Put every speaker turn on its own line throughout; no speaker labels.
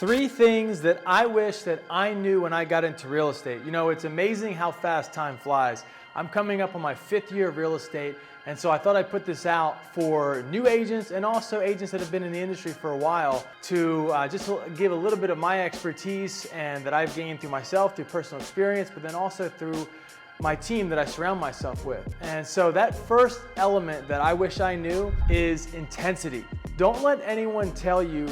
3 things that I wish that I knew when I got into real estate. You know, it's amazing how fast time flies. I'm coming up on my 5th year of real estate, and so I thought I'd put this out for new agents and also agents that have been in the industry for a while to just give a little bit of my expertise and that I've gained through myself, through personal experience, but then also through my team that I surround myself with. And so that first element that I wish I knew is intensity. Don't let anyone tell you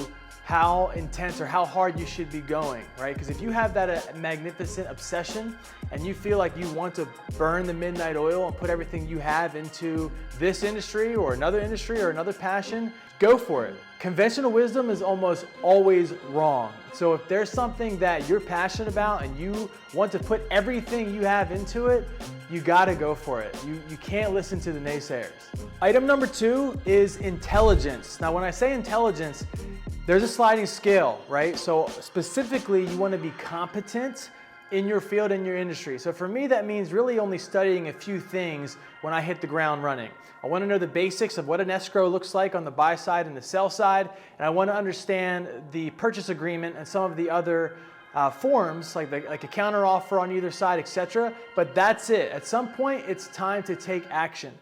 how intense or how hard you should be going, right? Because if you have that magnificent obsession and you feel like you want to burn the midnight oil and put everything you have into this industry or another passion, go for it. Conventional wisdom is almost always wrong. So if there's something that you're passionate about and you want to put everything you have into it, you gotta go for it. You can't listen to the naysayers. Item number 2 is intelligence. Now when I say intelligence, there's a sliding scale, right? So specifically, you want to be competent in your field and your industry. So for me, that means really only studying a few things when I hit the ground running. I want to know the basics of what an escrow looks like on the buy side and the sell side, and I want to understand the purchase agreement and some of the other forms, like a counteroffer on either side, etc. But that's it. At some point, it's time to take action.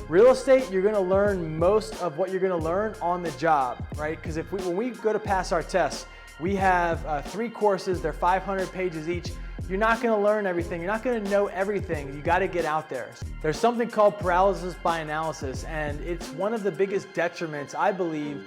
Real estate, you're going to learn most of what you're going to learn on the job, right? Because when we go to pass our tests, we have 3 courses, they're 500 pages each. You're not going to learn everything. You're not going to know everything. You got to get out there. There's something called paralysis by analysis, and it's one of the biggest detriments, I believe,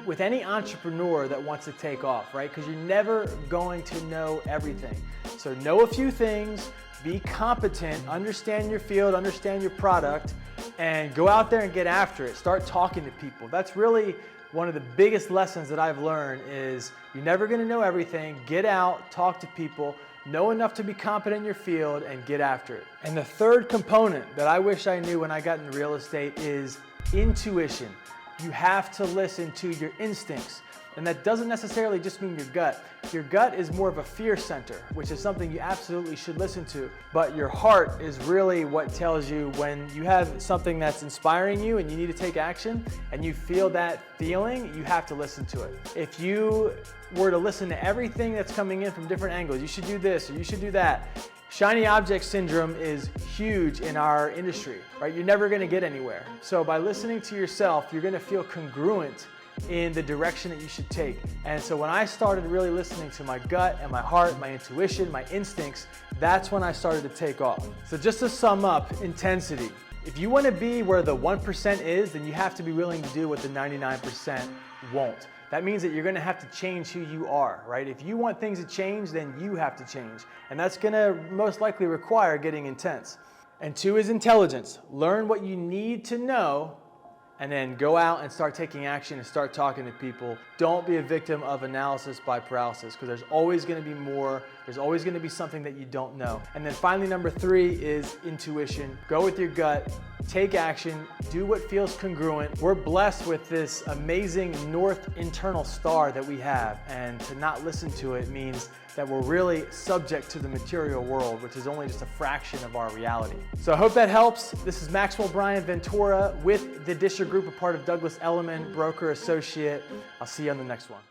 with any entrepreneur that wants to take off, right? Because you're never going to know everything. So know a few things, be competent, understand your field, understand your product, and go out there and get after it. Start talking to people. That's really one of the biggest lessons that I've learned is you're never going to know everything. Get out, talk to people, know enough to be competent in your field, and get after it. And the third component that I wish I knew when I got into real estate is intuition. You have to listen to your instincts. And that doesn't necessarily just mean your gut. Your gut is more of a fear center, which is something you absolutely should listen to. But your heart is really what tells you when you have something that's inspiring you and you need to take action and you feel that feeling, you have to listen to it. If you were to listen to everything that's coming in from different angles, you should do this or you should do that. Shiny object syndrome is huge in our industry, right? You're never gonna get anywhere. So by listening to yourself, you're gonna feel congruent in the direction that you should take. And so when I started really listening to my gut and my heart, my intuition, my instincts, that's when I started to take off. So just to sum up, intensity. If you want to be where the 1% is, then you have to be willing to do what the 99% won't. That means that you're going to have to change who you are, right? If you want things to change, then you have to change. And that's going to most likely require getting intense. And 2 is intelligence. Learn what you need to know and then go out and start taking action and start talking to people. Don't be a victim of analysis by paralysis, because there's always going to be more. There's always going to be something that you don't know. And then finally, number 3 is intuition. Go with your gut, take action, do what feels congruent. We're blessed with this amazing north internal star that we have, and to not listen to it means that we're really subject to the material world, which is only just a fraction of our reality. So I hope that helps. This is Maxwell Ventura with the Discher Group, a part of Douglas Elliman, broker associate. I'll see you on the next one.